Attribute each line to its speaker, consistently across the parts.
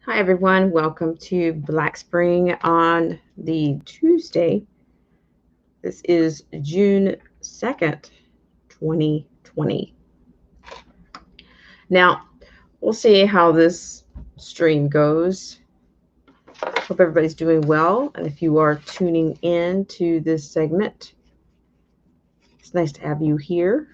Speaker 1: Hi, everyone. Welcome to Black Spring on the Tuesday. This is June 2nd, 2020. Now, we'll see how this stream goes. Hope everybody's doing well. And if you are tuning in to this segment, it's nice to have you here.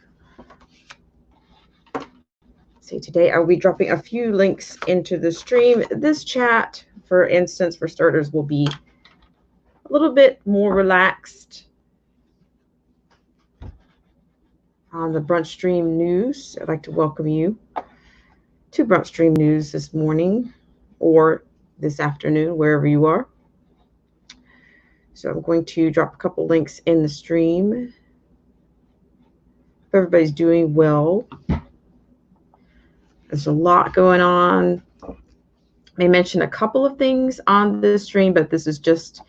Speaker 1: See, today I'll be dropping a few links into the stream. This chat, for instance, for starters, will be a little bit more relaxed on the Brunch Stream News. I'd like to welcome you to Brunch Stream News this morning or this afternoon, wherever you are. So I'm going to drop a couple links in the stream. Hope everybody's doing well. There's a lot going on. I may mention a couple of things on this stream, but this is just,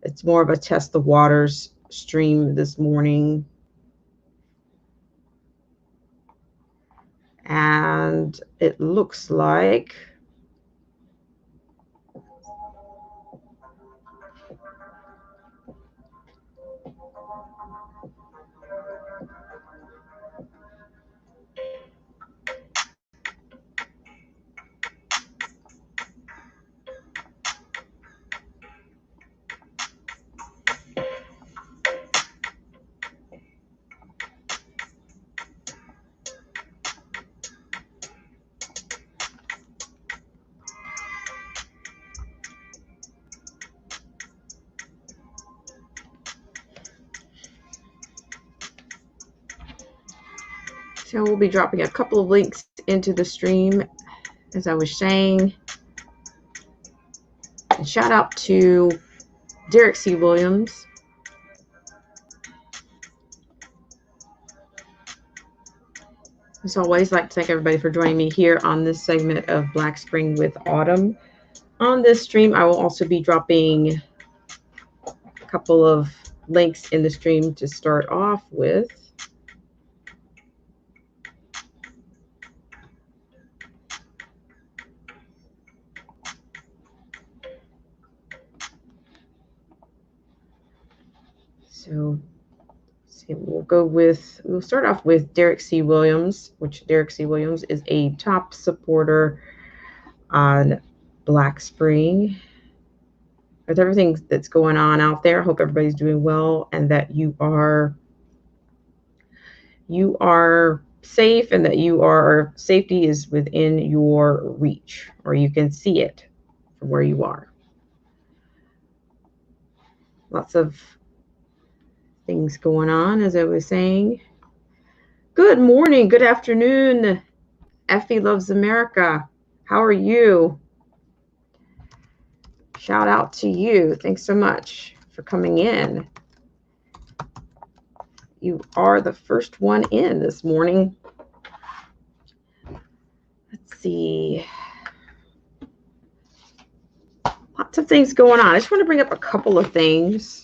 Speaker 1: it's more of a test the waters stream this morning. And it looks like so we'll be dropping a couple of links into the stream, as I was saying. And shout out to Derek C. Williams. As always, I'd like to thank everybody for joining me here on this segment of Black Spring with Autumn. On this stream, I will also be dropping a couple of links in the stream to start off with. So we'll start off with Derek C. Williams, which Derek C. Williams is a top supporter on Black Spring. With everything that's going on out there, I hope everybody's doing well and that you are safe and that safety is within your reach, or you can see it from where you are. Lots of things going on, as I was saying. Good morning, good afternoon. Effie loves America. How are you? Shout out to you. Thanks so much for coming in. You are the first one in this morning. Let's see. Lots of things going on. I just want to bring up a couple of things.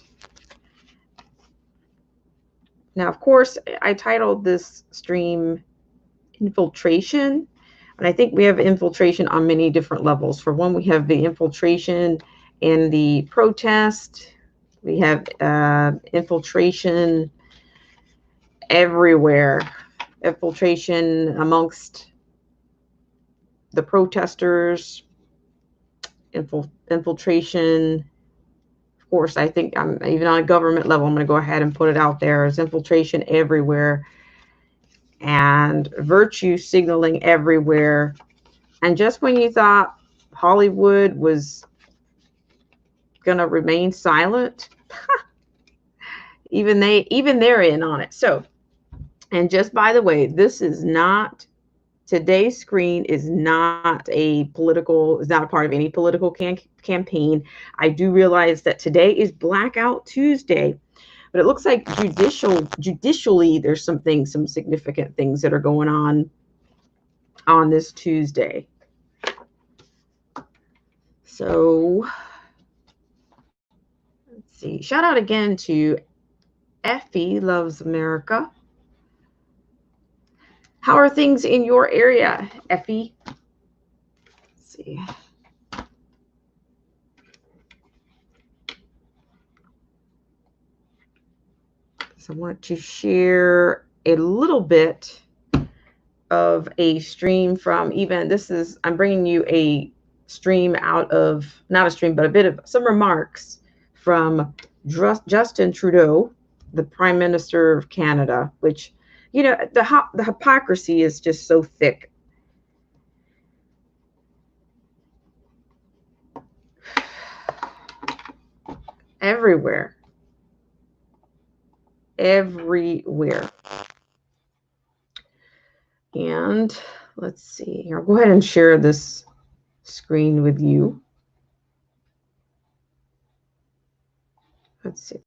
Speaker 1: Now, of course, I titled this stream Infiltration, and I think we have infiltration on many different levels. For one, we have the infiltration in the protest. We have infiltration everywhere. Infiltration amongst the protesters. Infiltration. Of course, I think even on a government level, I'm going to go ahead and put it out there. There's infiltration everywhere and virtue signaling everywhere. And just when you thought Hollywood was going to remain silent, even they're in on it. So, and just by the way, today's screen is not a part of any political campaign. I do realize that today is Blackout Tuesday, but it looks like judicially there's some significant things that are going on this Tuesday. So let's see. Shout out again to Effie loves America. How are things in your area, Effie? Let's see. So I wanted to share a little bit of a stream from I'm bringing you a stream out of, not a stream, but a bit of some remarks from Justin Trudeau, the Prime Minister of Canada, which, the hypocrisy is just so thick. Everywhere. And let's see here. I'll go ahead and share this screen with you. Let's see.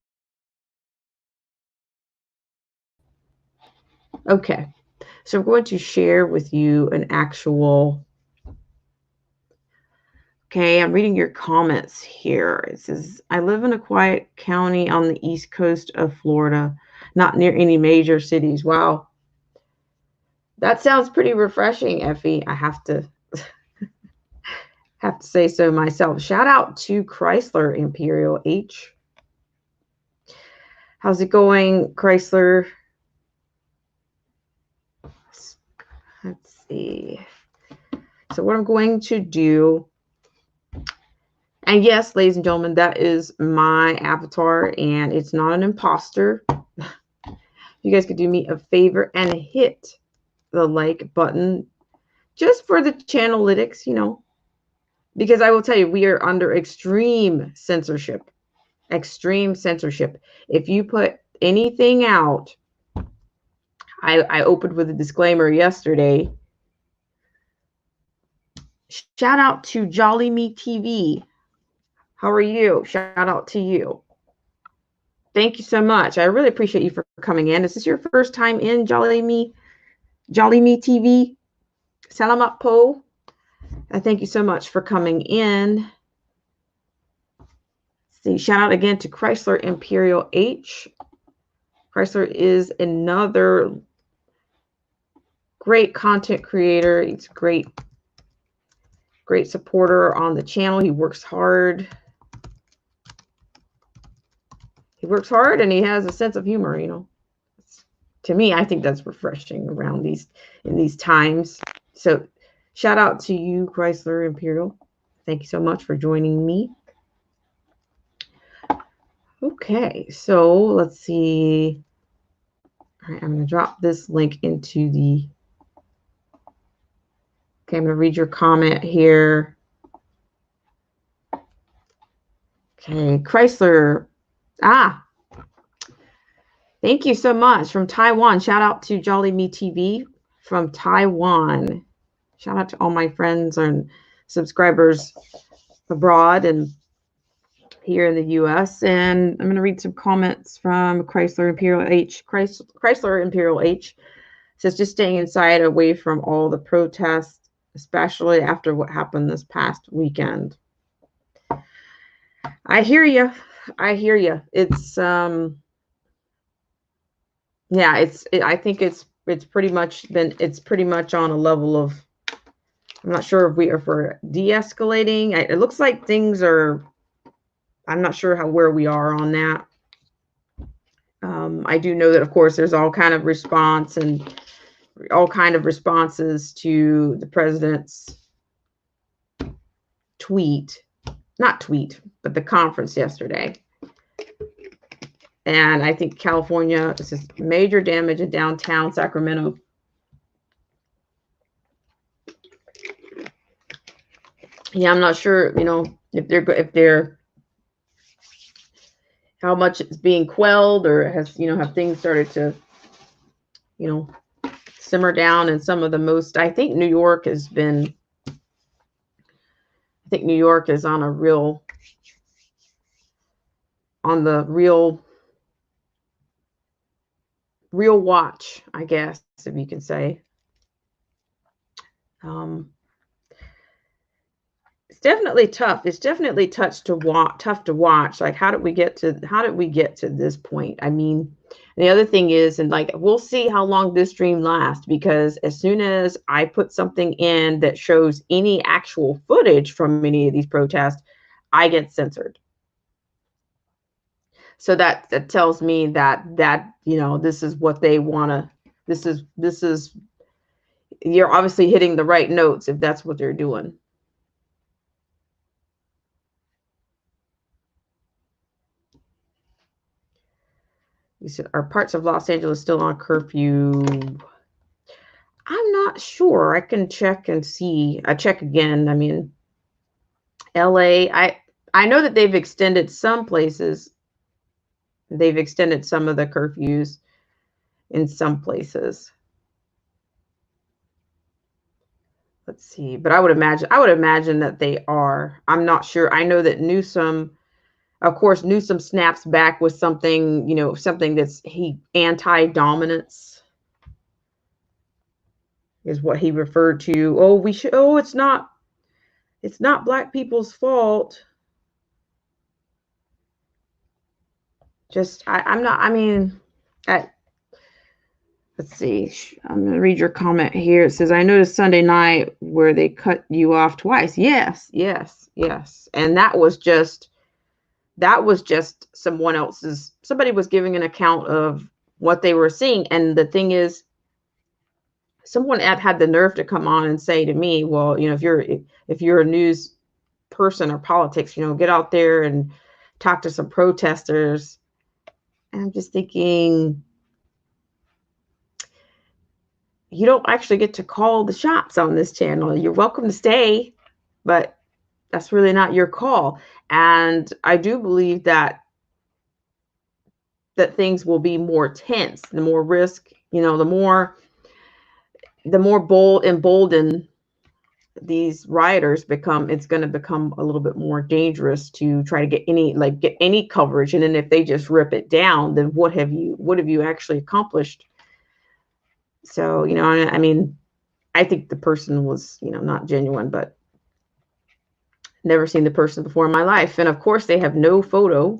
Speaker 1: Okay. So I'm going to share with you an actual. Okay, I'm reading your comments here. It says, I live in a quiet county on the east coast of Florida, not near any major cities. Wow. That sounds pretty refreshing, Effie. I have to say so myself. Shout out to Chrysler Imperial H. How's it going, Chrysler? Let's see. So what I'm going to do, and yes, ladies and gentlemen, that is my avatar, and it's not an imposter. You guys could do me a favor and hit the like button just for the channelytics, because I will tell you, we are under extreme censorship. Extreme censorship. If you put anything out, I opened with a disclaimer yesterday. Shout out to Jolly Me TV. How are you? Shout out to you. Thank you so much. I really appreciate you for coming in. Is this your first time in Jolly Me TV? Salamat po. I thank you so much for coming in. See, shout out again to Chrysler Imperial H. Chrysler is another great content creator. He's a great supporter on the channel. He works hard. He works hard and he has a sense of humor, To me, I think that's refreshing in these times. So shout out to you, Chrysler Imperial. Thank you so much for joining me. Okay, so let's see. All right, I'm going to drop this link into the. Okay, I'm going to read your comment here. Okay, Chrysler. Thank you so much from Taiwan. Shout out to Jolly Me TV from Taiwan. Shout out to all my friends and subscribers abroad and here in the U.S. And I'm going to read some comments from Chrysler Imperial H. Chrysler Imperial H says, just staying inside away from all the protests, especially after what happened this past weekend. I hear you. It's I think it's pretty much on a level of, I'm not sure if we're de-escalating. It looks like things are, I'm not sure where we are on that. I do know that, of course, there's all kind of responses to the president's but the conference yesterday. And I think California, this is major damage in downtown Sacramento. Yeah, I'm not sure, if they're how much it's being quelled, or have things started to, simmer down. And some of the most, I think New York is on the real watch, I guess, if you can say. It's definitely tough. It's definitely tough to watch. Like, how did we get to this point? I mean, the other thing is, and like, we'll see how long this stream lasts, because as soon as I put something in that shows any actual footage from any of these protests, I get censored. So that tells me that this is what they want to. This is you're obviously hitting the right notes if that's what they're doing. You said, are parts of Los Angeles still on curfew? I'm not sure. I can check and see. I check again. I mean, LA, I know that they've extended some places. They've extended some of the curfews in some places. Let's see. But I would imagine that they are. I'm not sure. I know that Newsom, of course, Newsom snaps back with something, something that's anti-dominance is what he referred to. It's not black people's fault. Let's see. I'm going to read your comment here. It says, I noticed Sunday night where they cut you off twice. Yes. And that was just somebody was giving an account of what they were seeing. And the thing is, someone had the nerve to come on and say to me, well, if you're a news person or politics, get out there and talk to some protesters. And I'm just thinking, you don't actually get to call the shots on this channel. You're welcome to stay, but that's really not your call. And I do believe that things will be more tense, the more risk, the more emboldened these rioters become. It's going to become a little bit more dangerous to try to get any coverage. And then if they just rip it down, then what have you actually accomplished? So, I mean, I think the person was, not genuine, but never seen the person before in my life. And of course they have no photo.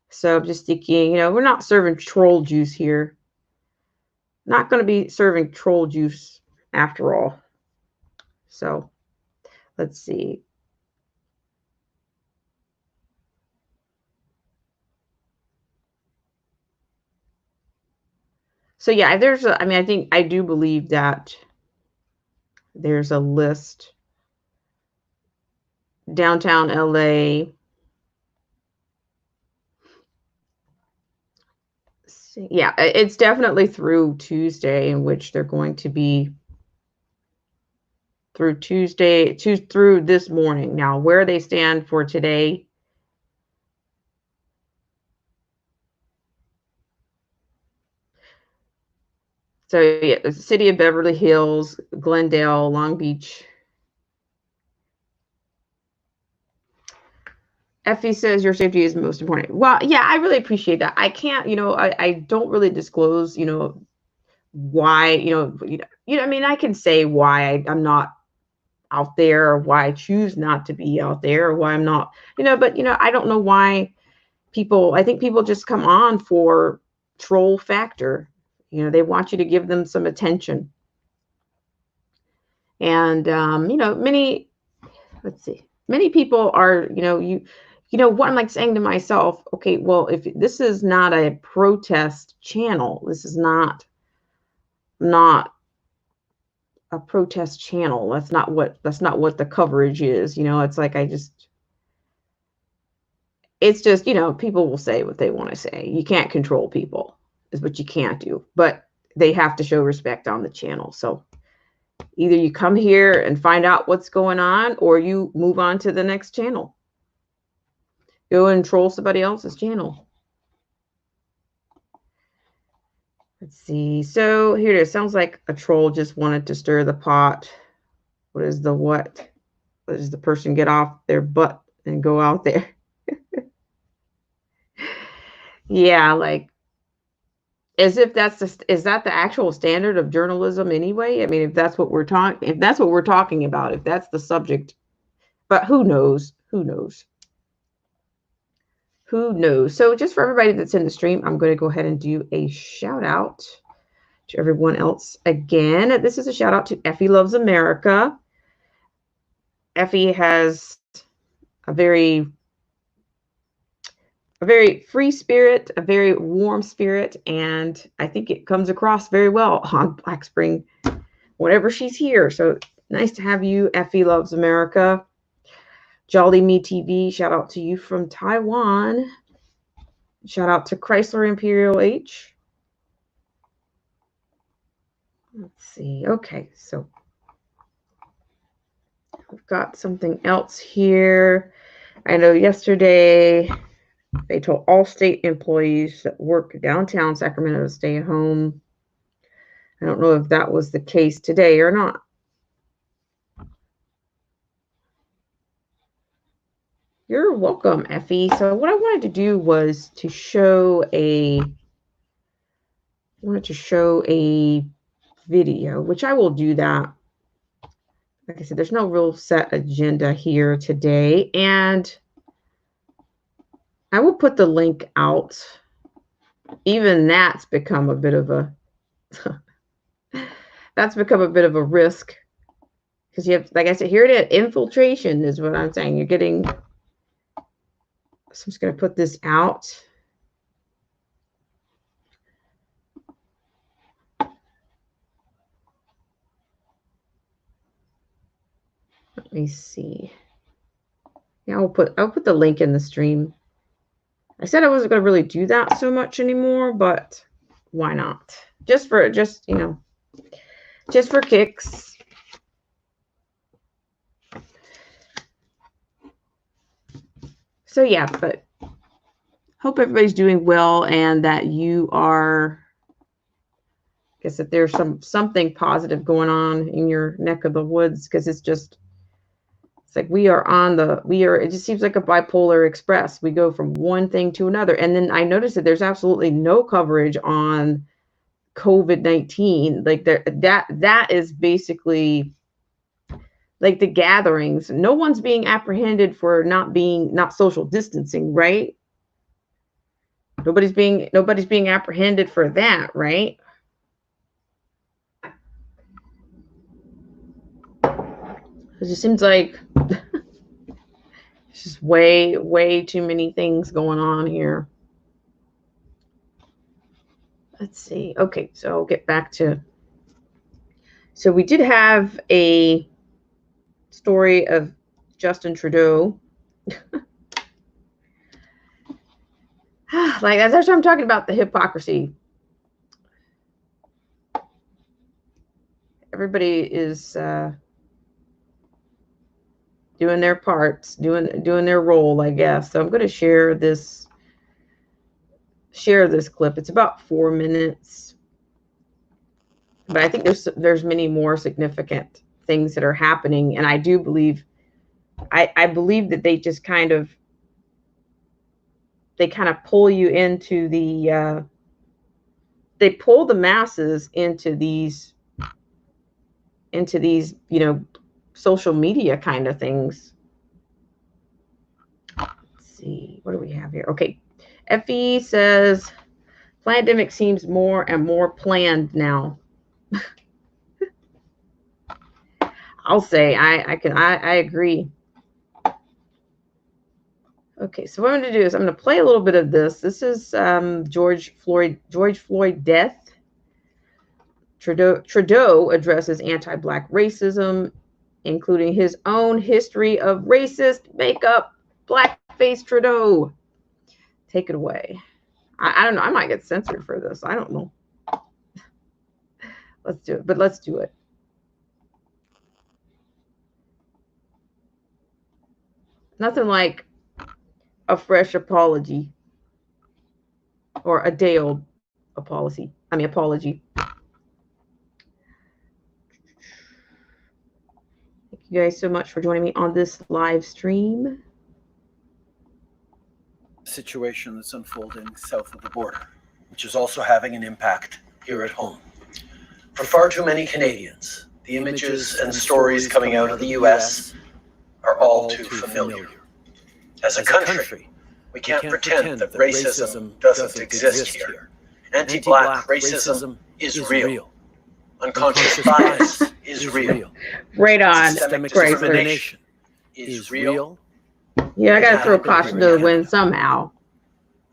Speaker 1: So I'm just thinking, we're not serving troll juice here. Not going to be serving troll juice after all. So let's see. So yeah, I do believe that there's a list. Downtown LA. Yeah, it's definitely through Tuesday, in which they're going to be through through this morning. Now, where they stand for today, so yeah, the city of Beverly Hills, Glendale, Long Beach. Effie says your safety is most important. Well, yeah, I really appreciate that. I can't, I don't really disclose, why, I mean, I can say why I'm not out there, or why I choose not to be out there, or why I'm not, but I don't know why I think people just come on for troll factor. They want you to give them some attention. And many people are, what I'm like saying to myself, okay, well, if this is not a protest channel, this is not a protest channel. That's not what the coverage is. It's like, it's just, people will say what they want to say. You can't control people, is what you can't do, but they have to show respect on the channel. So either you come here and find out what's going on, or you move on to the next channel. Go and troll somebody else's channel. Let's see. So here it is. Sounds like a troll just wanted to stir the pot. What does the person get off their butt and go out there? Yeah, like, as if is that the actual standard of journalism anyway? I mean, if that's what we're talking about, if that's the subject, but who knows? So just for everybody that's in the stream, I'm going to go ahead and do a shout out to everyone else. Again, this is a shout out to Effie Loves America. Effie has a very a very free spirit, a very warm spirit, and I think it comes across very well on Black Spring whenever she's here. So nice to have you, Effie Loves America. Jolly Me TV, shout out to you from Taiwan. Shout out to Chrysler Imperial H. Let's see. Okay, so we've got something else here. I know yesterday they told all state employees that work downtown Sacramento to stay at home. I don't know if that was the case today or not. You're welcome, Effie. So what I wanted to do was to show a video, which I will do that. Like I said, there's no real set agenda here today, and I will put the link out. Even that's become a bit of a risk, because you have, like I said, here it is. Infiltration is what I'm saying. You're getting. So I'm just going to put this out. Let me see. Yeah, I'll put the link in the stream. I said I wasn't going to really do that so much anymore, but why not? Just for kicks. So yeah, but hope everybody's doing well and that you are. I guess that there's something positive going on in your neck of the woods, because it's like it just seems like a bipolar express. We go from one thing to another. And then I noticed that there's absolutely no coverage on COVID-19. Like that is basically like the gatherings. No one's being apprehended for not social distancing, right? Nobody's being apprehended for that, right? It just seems like it's just way too many things going on here. Let's see. Okay, so I'll get back to. So we did have a story of Justin Trudeau. Like that's what I'm talking about, the hypocrisy. Everybody is doing their parts, doing their role, I guess. So I'm going to share this clip. It's about 4 minutes, but I think there's many more significant things that are happening, and I do believe, I believe that they just kind of pull you into the they pull the masses into these social media kind of things. Let's see, what do we have here? Okay, Effie says pandemic seems more and more planned now. I'll say I agree. Okay, so what I'm going to do is I'm going to play a little bit of this. This is George Floyd death. Trudeau addresses anti-Black racism, including his own history of racist makeup. Blackface Trudeau. Take it away. I don't know. I might get censored for this. I don't know. Let's do it. But let's do it. Nothing like a fresh apology or a day old apology. Apology. Thank you guys so much for joining me on this live stream.
Speaker 2: Situation that's unfolding south of the border, which is also having an impact here at home. For far too many Canadians, the images and stories coming out of the U.S. are all too familiar. As a country, we can't pretend that racism doesn't exist here. Anti-Black racism is real. Unconscious bias is real.
Speaker 1: Right on.
Speaker 2: Systemic discrimination is real.
Speaker 1: Yeah, I got to throw caution to the wind somehow.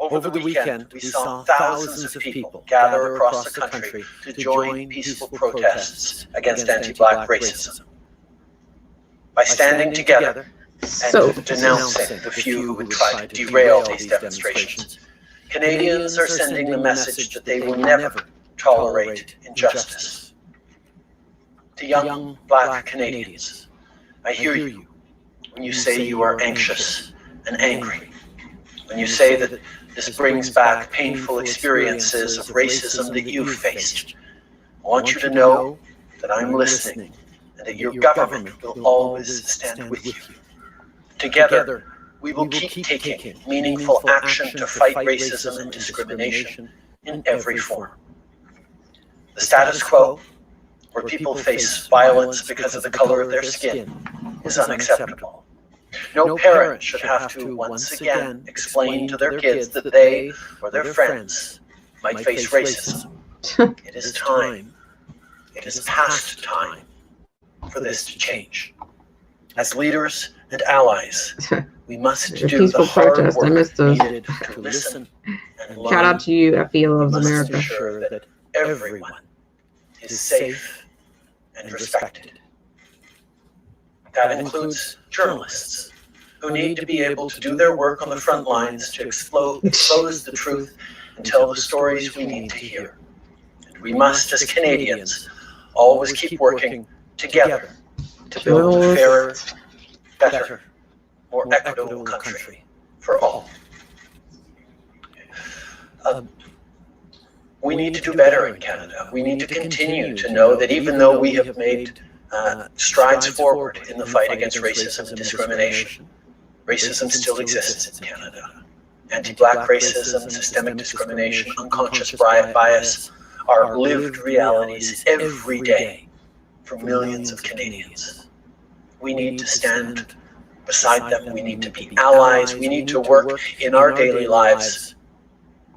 Speaker 2: Over the weekend, we saw thousands of people gather across the country to join peaceful protests against anti-Black racism. By standing together and denouncing the few who would try to derail these demonstrations, Canadians are sending the message that they will never tolerate injustice. To young Black Canadians, I hear you when you say you are anxious and angry, when you say that this brings back painful experiences of racism that you've faced. I want you to know that I'm listening and that your government will always stand with you. Together, we will keep taking meaningful action to fight racism and discrimination in every form. The status quo, where people face violence because of the color of their skin, is unacceptable. No parent should have to once again explain to their kids that they or their friends might face racism. It is time, it is past time for this to change. As leaders and allies, we must do the hard work needed to listen and learn.
Speaker 1: Shout out to you, Effie Loves America.
Speaker 2: Ensure that everyone is safe and respected. That includes journalists who need to be able to do their work on the front lines to expose the truth and tell the stories we need to hear. And we must, as Canadians, always keep working together to build a fairer, better, more equitable country for all. We need to do better in Canada. We need to continue to know that even though we have made strides forward in the fight against racism and discrimination, racism still exists in Canada. Anti-Black racism, systemic discrimination, unconscious bias are lived realities every day for millions of Canadians. We need to stand beside them. We need to be allies. We need to work in our daily lives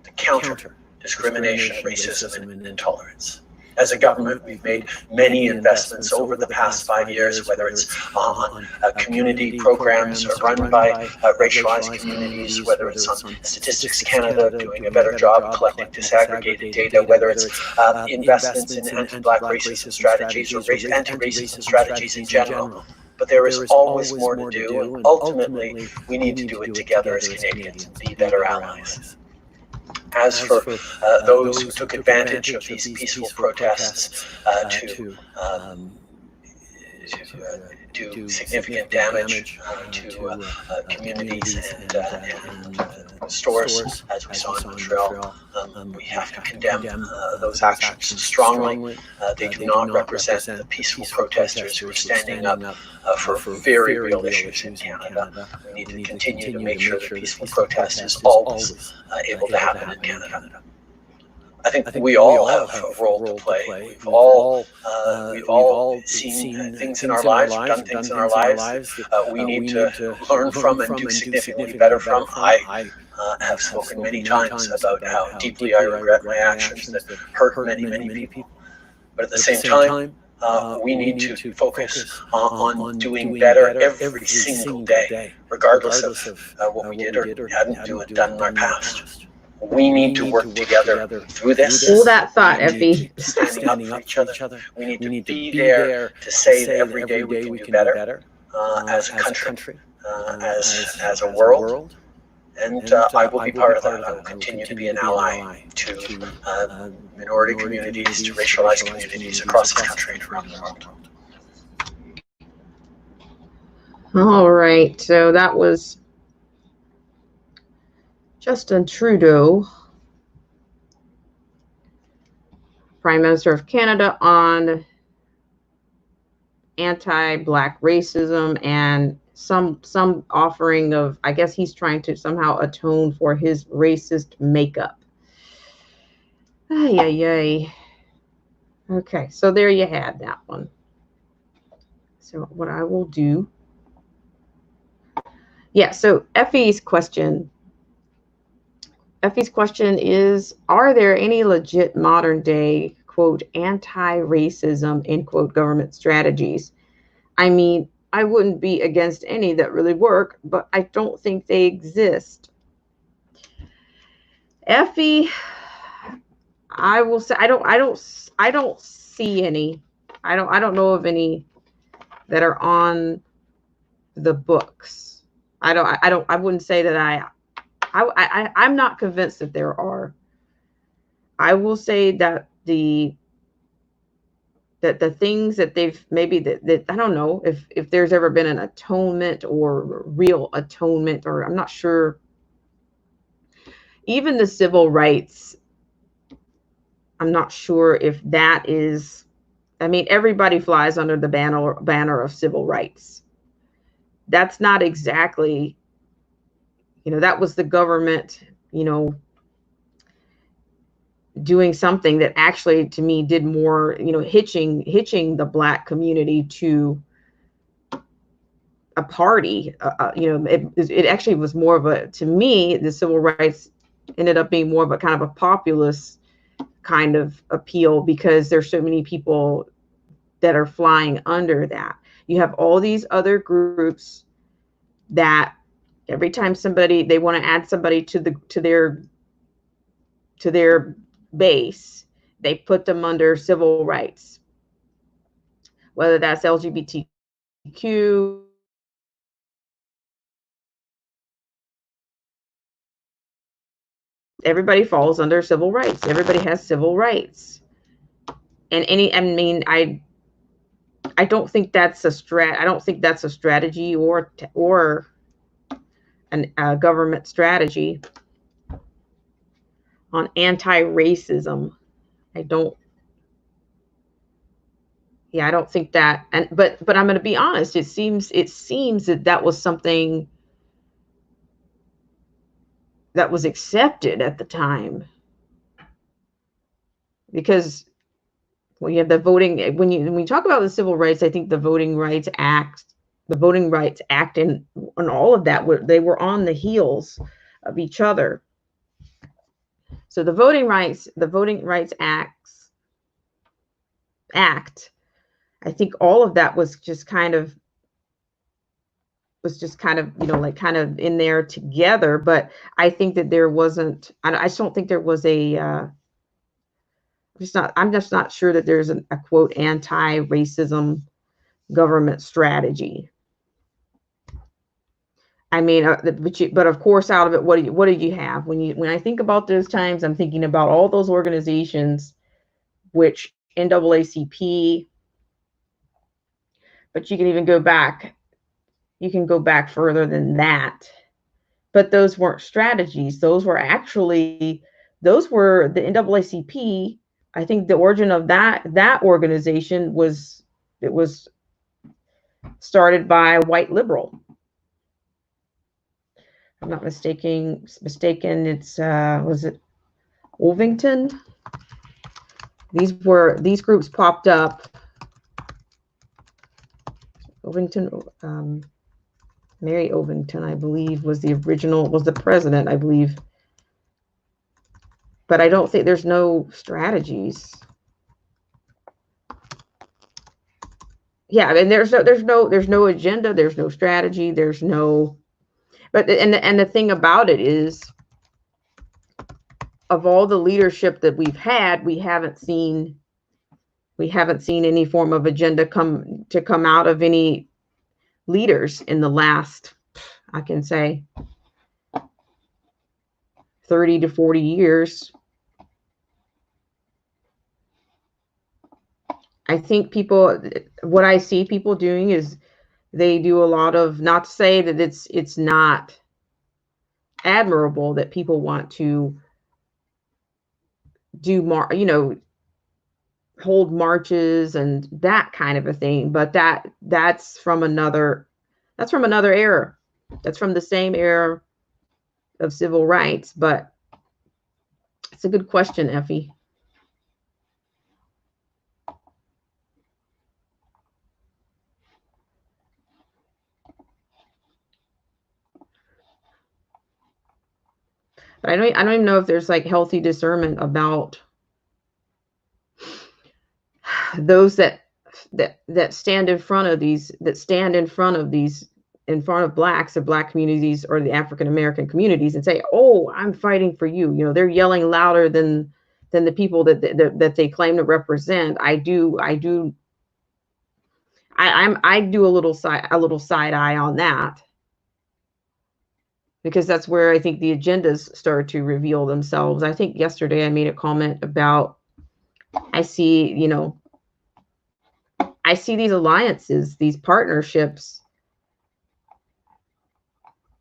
Speaker 2: to counter discrimination, racism, and intolerance. As a government, we've made many investments over the past 5 years, whether it's on community programs run by racialized communities, whether it's on Statistics Canada doing a better job collecting disaggregated data, whether it's investments in anti-Black racism strategies or anti-racism strategies in general. But there is always more to do, and ultimately, we need to do it together as Canadians and be better allies. As for those who took advantage of these peaceful protests to do significant damage to communities and stores, as we saw in Montreal, we have to condemn those actions strongly. They do not represent the peaceful protesters who are standing up for very real issues in Canada. We need to continue to make sure that peaceful protest is always able to happen in Canada. I think we all have a role to play. We've all seen things in our lives, done things in our lives. We need to learn from and do significantly better from. I have spoken many times about how deeply I regret my actions that hurt many, many people. But at the same time, we need to focus on doing better every single day, regardless of what we did or hadn't done in our past. We need to work together through this.
Speaker 1: Hold that thought, Effie.
Speaker 2: Standing up for each other. We need to be there to say that every day we can do better as a country, as a world. And I will be part of that. I will continue to be an ally to minority communities, to racialized communities across this country and around the world.
Speaker 1: All right, so that was Justin Trudeau, Prime Minister of Canada, on anti-Black racism and some offering of, I guess he's trying to somehow atone for his racist makeup. Ay, ay, ay. Okay, so there you had that one. So what I will do, yeah, so Effie's question is, are there any legit modern day, quote, anti-racism, end quote, government strategies? I mean, I wouldn't be against any that really work, but I don't think they exist. Effie, I will say I don't see any. I don't know of any that are on the books. I wouldn't say that I'm not convinced that there are. I will say that the things that they've maybe that I don't know if there's ever been an atonement or real atonement, or I'm not sure. Even the civil rights, I'm not sure if that is. I mean, everybody flies under the banner of civil rights. That's not exactly, that was the government, you know, doing something that actually to me did more, hitching the black community to a party. It actually was more of a, to me, the civil rights ended up being more of a kind of a populist kind of appeal, because there's so many people that are flying under that. You have all these other groups that every time somebody, they want to add somebody to their base, they put them under civil rights, whether that's LGBTQ, everybody falls under civil rights. Everybody has civil rights. And I mean, I don't think that's I don't think that's a strategy or a government strategy on anti-racism. I don't. Yeah, I don't think that. And but I'm going to be honest. It seems that was something that was accepted at the time, because when you have the voting, when you talk about the civil rights, I think the Voting Rights Act, and all of that, they were on the heels of each other. So the Voting Rights Act, I think all of that was just kind of, like kind of in there together. But I think that there wasn't. I just don't think there was a. I'm just not sure that there's a quote anti-racism government strategy. I mean, but of course, out of it, what do you have when I think about those times? I'm thinking about all those organizations, which NAACP, but you can even go back. You can go back further than that. But those weren't strategies. Those were the NAACP. I think the origin of that organization was started by a white liberal. If I'm not mistaken. It's was it Ovington? These groups popped up. Ovington, Mary Ovington, I believe, was the president, I believe. But I don't think there's no strategies. Yeah, I mean, there's no agenda, there's no strategy, there's no. But the thing about it is, of all the leadership that we've had, we haven't seen any form of agenda come out of any leaders in the last, I can say, 30 to 40 years. I think what I see people doing is they do a lot of, not to say that it's not admirable that people want to do more, hold marches and that kind of a thing, but that's from another era. That's from the same era of civil rights. But it's a good question, Effie. But I don't even know if there's like healthy discernment about those that stand in front of these in front of blacks or black communities or the African American communities and say, "Oh, I'm fighting for you." You know, they're yelling louder than the people that they claim to represent. I do a little side eye on that, because that's where I think the agendas start to reveal themselves. I think yesterday I made a comment about, I see, you know, I see these alliances, these partnerships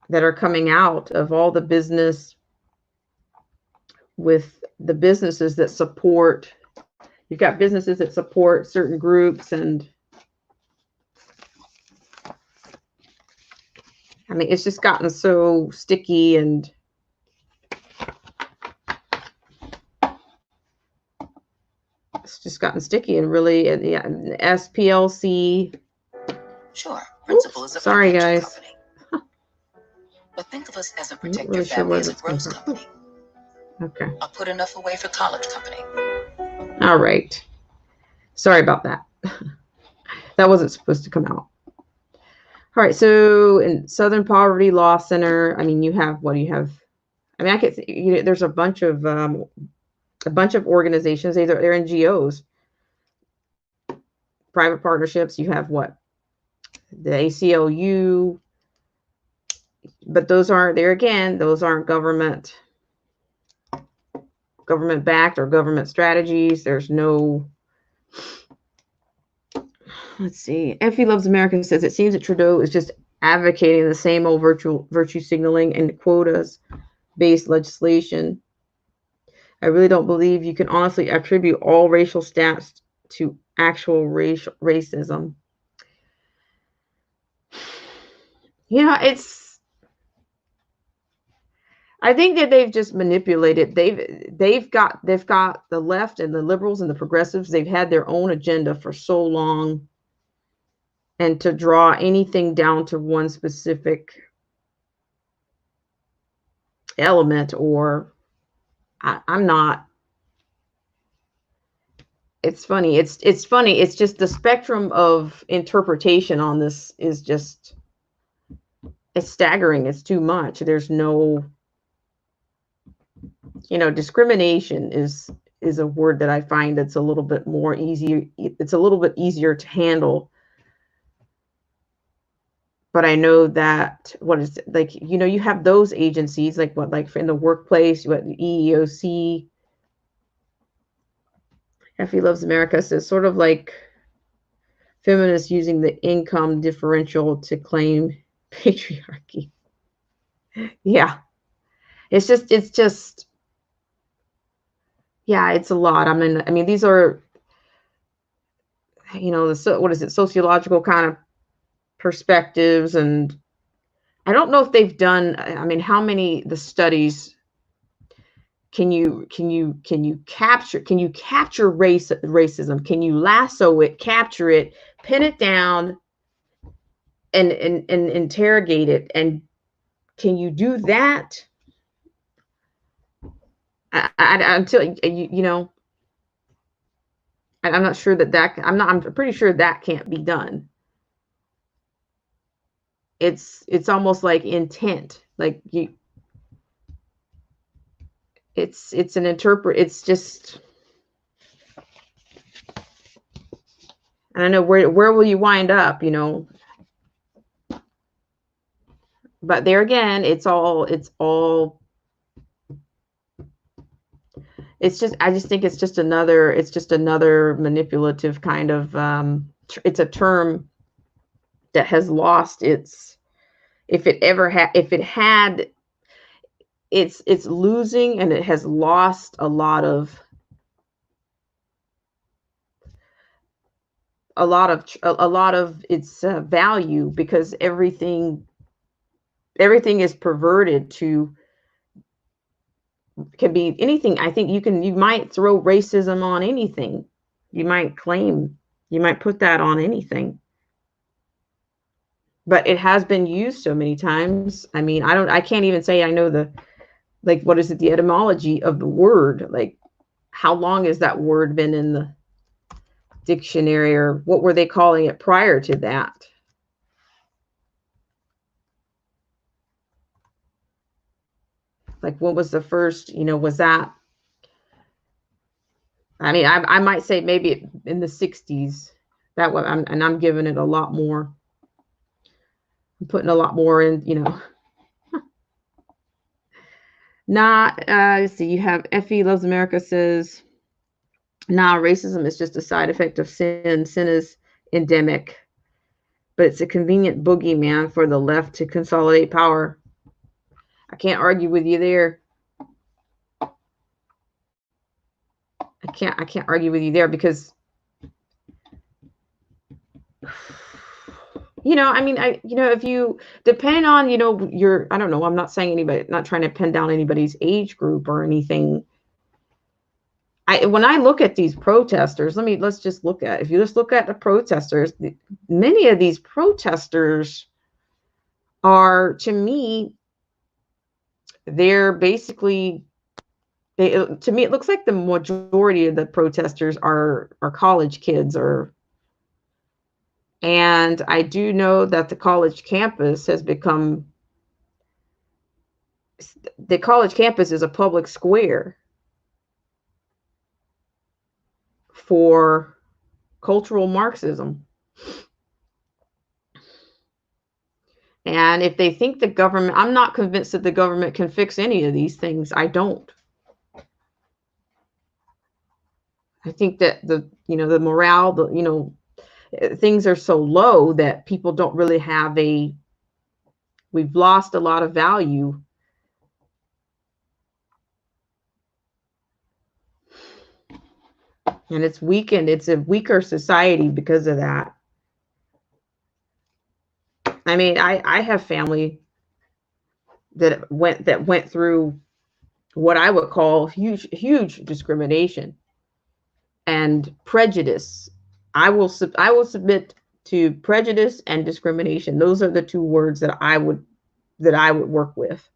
Speaker 1: that are coming out of all the business with the businesses that support, you've got businesses that support certain groups, and I mean, it's just gotten so sticky, and it's just gotten sticky, and really, yeah, SPLC.
Speaker 3: Sure, Principal is a
Speaker 1: sorry,
Speaker 3: financial
Speaker 1: guys.
Speaker 3: company. But think of us as a
Speaker 1: I'm
Speaker 3: protect
Speaker 1: not really
Speaker 3: your
Speaker 1: sure
Speaker 3: family
Speaker 1: where
Speaker 3: as a
Speaker 1: that's coming
Speaker 3: gross
Speaker 1: from.
Speaker 3: company.
Speaker 1: Okay.
Speaker 3: A put enough away for college company.
Speaker 1: All right. Sorry about that. That wasn't supposed to come out. All right. So in Southern Poverty Law Center, I mean, you have, what do you have? I mean, I could, you know, there's a bunch of organizations. They're NGOs, private partnerships. You have what? The ACLU, but those aren't, there again, those aren't government backed or government strategies. There's no, let's see. Effie Loves America says it seems that Trudeau is just advocating the same old virtue signaling and quotas based legislation. I really don't believe you can honestly attribute all racial stats to actual racism. Yeah, I think that they've just manipulated. They've got the left and the liberals and the progressives. They've had their own agenda for so long, and to draw anything down to one specific element, or I'm not. It's funny. It's funny. It's just the spectrum of interpretation on this is just, it's staggering. It's too much. There's no, you know, discrimination is a word that I find that's a little bit more easier. It's a little bit easier to handle. But I know that, what is it, like, you know, you have those agencies like what, like in the workplace, you have the EEOC. Effie Loves America says sort of like feminists using the income differential to claim patriarchy. Yeah, it's just, yeah, it's a lot. I mean, these are, you know, what is it, sociological kind of perspectives, and I don't know if they've done. I mean, how many the studies can you capture? Can you capture racism? Can you lasso it, capture it, pin it down, and interrogate it? And can you do that? Until you know, I'm not sure that I'm pretty sure that can't be done. It's almost like intent, like you. It's an interpret. It's just, I don't know where will you wind up, you know. But there again, it's just, I just think it's just another manipulative kind of, it's a term that has lost its, if it had, it's losing, and it has lost a lot of its value, because everything is perverted to, can be anything. I think you might throw racism on anything. You might put that on anything. But it has been used so many times. I mean, I can't even say I know like, what is it, the etymology of the word? Like, how long has that word been in the dictionary, or what were they calling it prior to that? Like, what was the first, was that, I mean, I might say maybe in the 60s. That way, I'm giving it a lot more. I'm putting a lot more in. Not, let's see, you have Effie Loves America says, nah, racism is just a side effect of sin. Sin is endemic, but it's a convenient boogeyman for the left to consolidate power. I can't argue with you there. I can't argue with you there because I mean, if you depend on, your, I don't know, I'm not saying anybody, not trying to pin down anybody's age group or anything. When I look at these protesters, let's just look at, if you just look at the protesters, many of these protesters are, to me, they're basically, to me, it looks like the majority of the protesters are college kids, and I do know that the college campus is a public square for cultural Marxism. And if they think the government, I'm not convinced that the government can fix any of these things. I don't. I think that the morale, things are so low that people don't really have we've lost a lot of value. And it's weakened. It's a weaker society because of that. I mean, I have family that went through what I would call huge discrimination and prejudice. I will submit to prejudice and discrimination. Those are the two words that I would work with.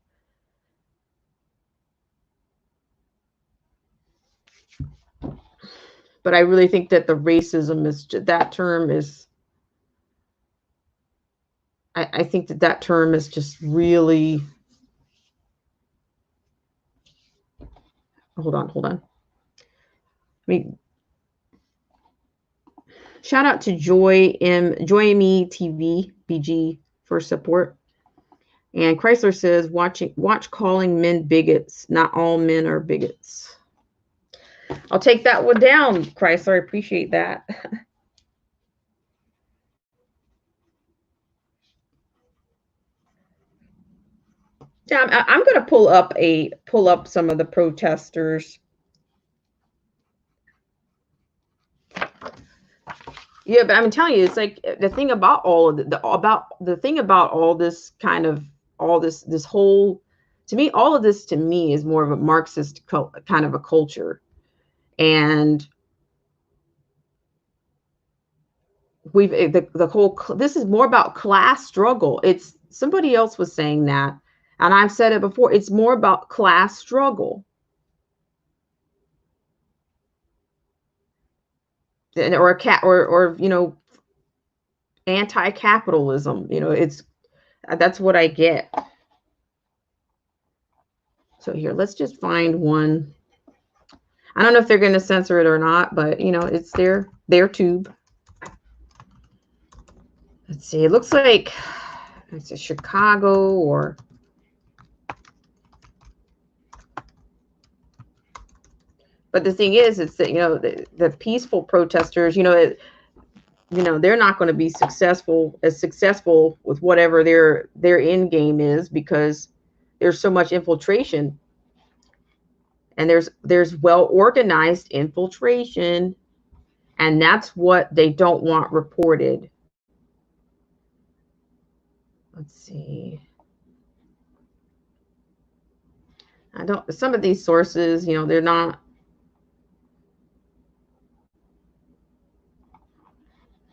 Speaker 1: But I really think that the racism that term is, I think that term is just really, hold on. I mean, shout out to Joy Me TV BG for support. And Chrysler says, watch calling men bigots. Not all men are bigots. I'll take that one down, Chrysler. I appreciate that. Yeah, I'm going to pull up some of the protesters. Yeah, but I'm telling you, it's like the thing about all of the thing about all this kind of this whole, to me, all of this to me is more of a Marxist kind of a culture, and the whole, this is more about class struggle. It's, somebody else was saying that, and I've said it before. It's more about class struggle, or a cat or anti-capitalism. It's, that's what I get. So here, let's just find one. I don't know if they're going to censor it or not, but it's their tube. Let's see. It looks like it's a Chicago or, but the thing is, it's that the peaceful protesters, they're not going to be successful with whatever their end game is, because there's so much infiltration, and there's well organized infiltration, and that's what they don't want reported. Let's see. Some of these sources, they're not,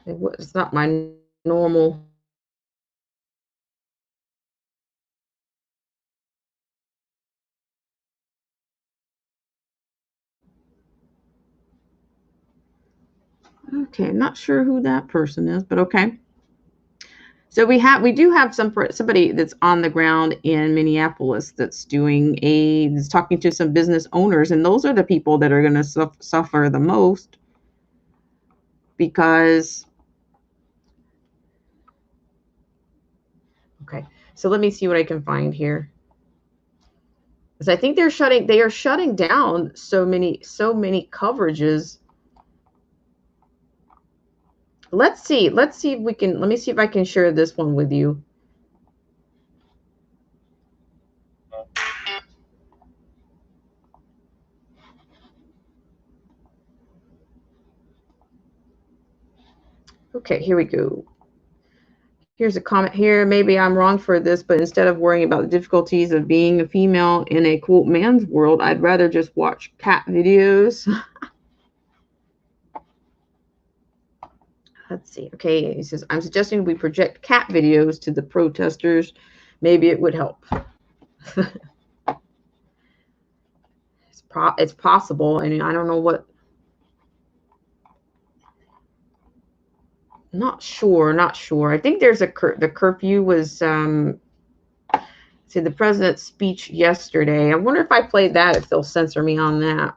Speaker 1: it's not my normal. Okay, I'm not sure who that person is, but okay. So we do have somebody that's on the ground in Minneapolis that's that's talking to some business owners, and those are the people that are going to suffer the most, because okay, so let me see what I can find here. Because I think they are shutting down so many coverages. Let's see if we can, let me see if I can share this one with you. Okay, here we go. Here's a comment here. Maybe I'm wrong for this, but instead of worrying about the difficulties of being a female in a quote man's world, I'd rather just watch cat videos. Let's see. Okay, he says, I'm suggesting we project cat videos to the protesters. Maybe it would help. It's possible. I mean, I don't know what. Not sure. I think there's the curfew was see the president's speech yesterday. I wonder if I played that, if they'll censor me on that.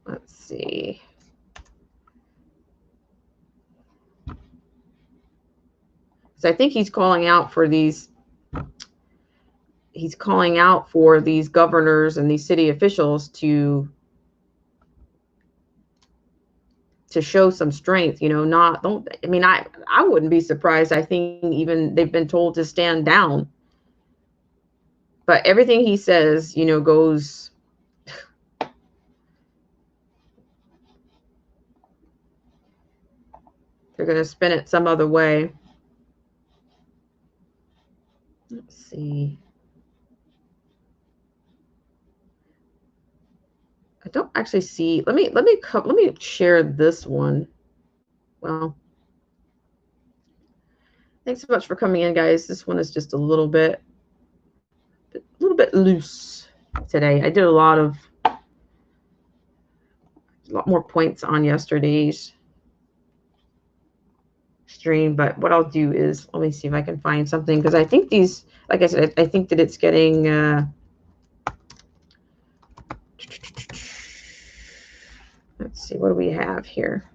Speaker 1: Let's see. So I think he's calling out for these. He's calling out for these governors and these city officials to show some strength. You know, I mean, I wouldn't be surprised. I think even they've been told to stand down. But everything he says, you know, goes. They're going to spin it some other way. Let's see. I don't actually see. Let me share this one. Well, thanks so much for coming in, guys. This one is just a little bit loose today. I did a lot more points on yesterday's stream, but what I'll do is, let me see if I can find something, because I think these, like I said, I think that it's getting let's see, what do we have here?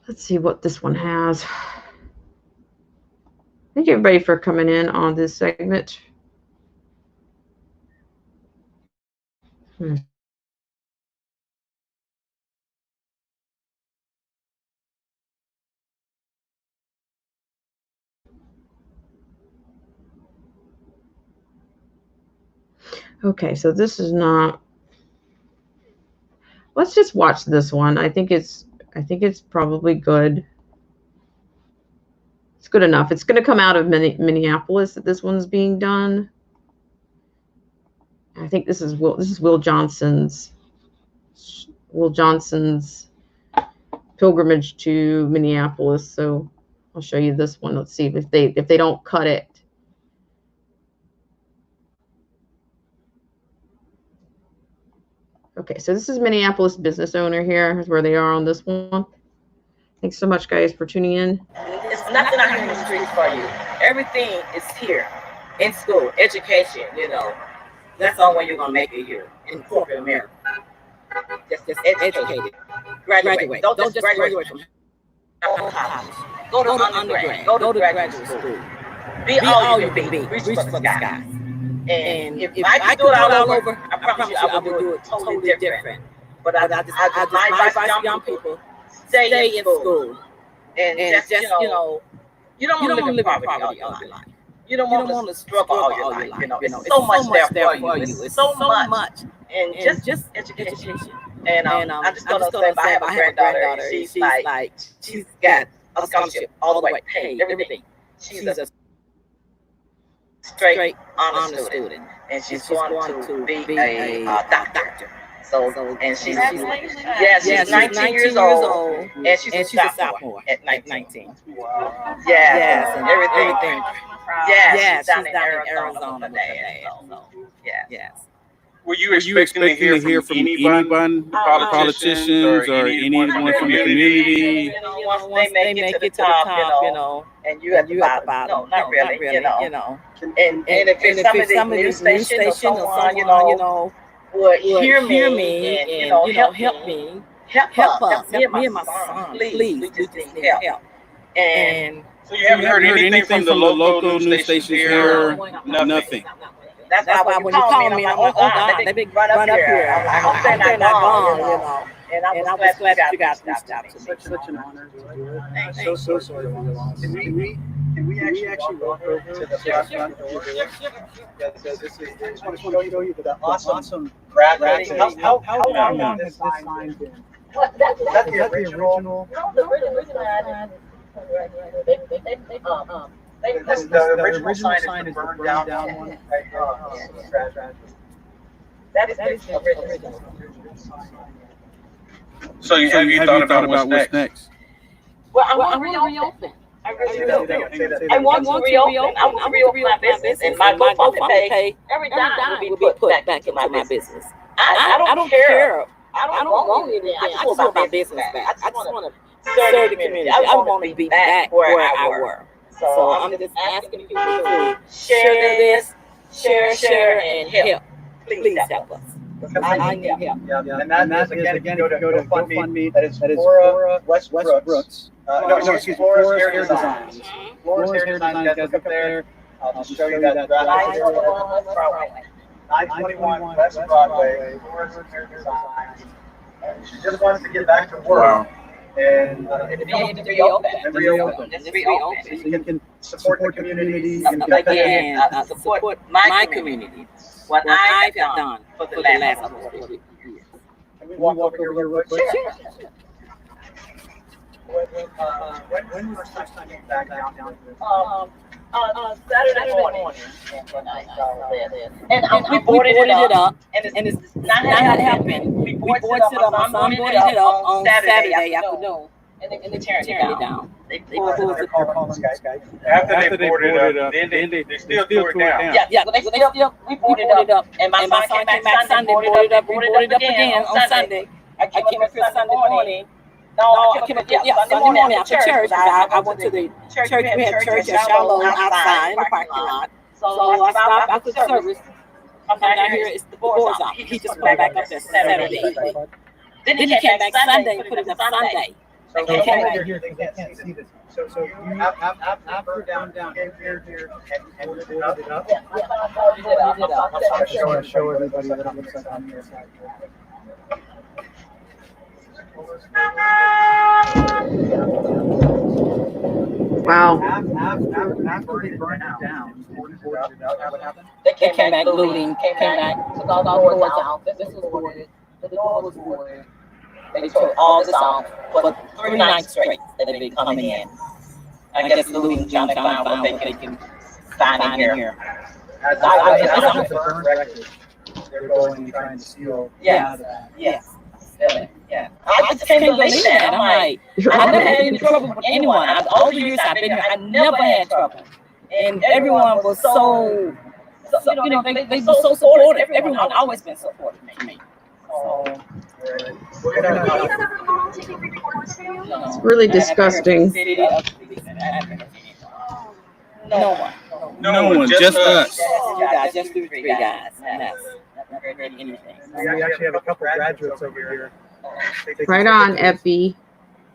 Speaker 1: Let's see what this one has. Thank you, everybody, for coming in on this segment. Okay, so this is not. Let's just watch this one. I think it's probably good. It's good enough. It's going to come out of Minneapolis that this one's being done. I think this is Will Johnson's pilgrimage to Minneapolis. So I'll show you this one. Let's see if they don't cut it. Okay, so this is Minneapolis business owner here. Here's where they are on this one. Thanks so much, guys, for tuning in.
Speaker 4: It's nothing out here in the streets for you. Everything is here in school, education, you know. That's the only way you're going to make it here in corporate America. Just educated. Graduate. Don't just graduate from college. Go to undergrad. Go to graduate school. Be all you can be. Reach for the sky. And if I could do it all over, I promise you I would do it totally different. But I just my advice to young people, stay in school. And just, you know, you don't want to live in poverty all your life. You don't want to struggle all your life. You know, it's so much there for you. It's so much. And just education. And I'm just going to say, I have a granddaughter. She's got a scholarship all the way paid, everything. She's a straight honor student. And she's going to be a doctor. So, and she's 19 years old, and she's a sophomore at 19. Wow. Yeah, and everything. Yeah, she's down in Arizona with the so yes.
Speaker 5: Were you expecting to hear from anyone, politicians, or anyone from the community?
Speaker 4: Once they make it to the top, and you at the bottom. No, not really. And if some of these news stations or someone, would hear me and, help me, help us, me and my son, please, we just need help. And
Speaker 5: So you haven't heard anything from the local news stations here? Nothing.
Speaker 4: that's why when you call me, I'm like, oh God, let me run up here. I hope they're not gone, And I was glad that you guys reached out to me.
Speaker 6: Such an honor to do it. I'm so sorry for your loss. Can we actually walk over to the front door? Because this is, I just want to show you the awesome graphic. How long has this sign been?
Speaker 2: Is that the original?
Speaker 6: No,
Speaker 2: The original sign is the burned down one. That is the original.
Speaker 5: So have you thought about what's next?
Speaker 3: Well, I want to reopen. I want to reopen. I want to reopen my business, and my GoFundMe page, every dime will be put back in my business. I don't care. I don't want anything. I just want my business back. I just want to serve the community. I want to be back where I were. So I'm just asking people to share this, share, and help. Please help us. I need help.
Speaker 2: Yeah, and that is again, go to GoFundMe. That is Flora Westbrooks. Flora's Hair Designs. Flora's Hair Designs, guys, look up there. I'll just show you that graphic. 921 West Broadway. Flora's Hair Designs. She just wants to get back to work.
Speaker 5: Wow.
Speaker 2: And
Speaker 3: to reopen.
Speaker 2: So you can support the community.
Speaker 3: Again, support my community. What I've done for the last 40 years.
Speaker 2: Can we walk over here real quick?
Speaker 3: Sure.
Speaker 2: When was the first time you back down here?
Speaker 3: Saturday morning. And we boarded it up. And it's not happened. We boarded it up. My son boarded it up on Saturday afternoon. And they tearing it down. They pulled
Speaker 2: They're
Speaker 3: it.
Speaker 2: calling this guy.
Speaker 5: After they boarded it up, then they still tore it down.
Speaker 3: Yeah, we boarded it up. And my son came back Sunday, boarded it up again on Sunday. I came up here Sunday morning. No, I came up Sunday morning after church. I went to the church. We had church at Shalom outside in the parking lot. So I stopped after the service. I'm down here. It's the board's off. He just put it back up there Saturday evening. Then he came back Sunday and put it up Sunday.
Speaker 6: So
Speaker 3: They came back.
Speaker 6: here, they can't see this. So you after down here, and you boarded it up. I just want to show everybody what it looks like on your side.
Speaker 1: Wow.
Speaker 6: After they burned it down, boarded it up, what happened?
Speaker 3: They came back looting, came back, took all the doors out. This was boarded. The door was boarded. They took all this off for 3 nights straight that they've been coming in. I guess the looting trying to find what they can find in here.
Speaker 6: As the burn record, they're going and trying to steal.
Speaker 3: Yes. Yeah. I just can't believe that. I'm like, I never had any trouble with anyone. All the years I've been here, I never had trouble. And everyone was so they were so supportive. Everyone always been supportive of me. So,
Speaker 1: It's really disgusting.
Speaker 3: No one.
Speaker 5: No one, just us.
Speaker 3: Just 3 guys. And that's not anything.
Speaker 6: We actually have a couple graduates over here.
Speaker 1: Right on, Effie.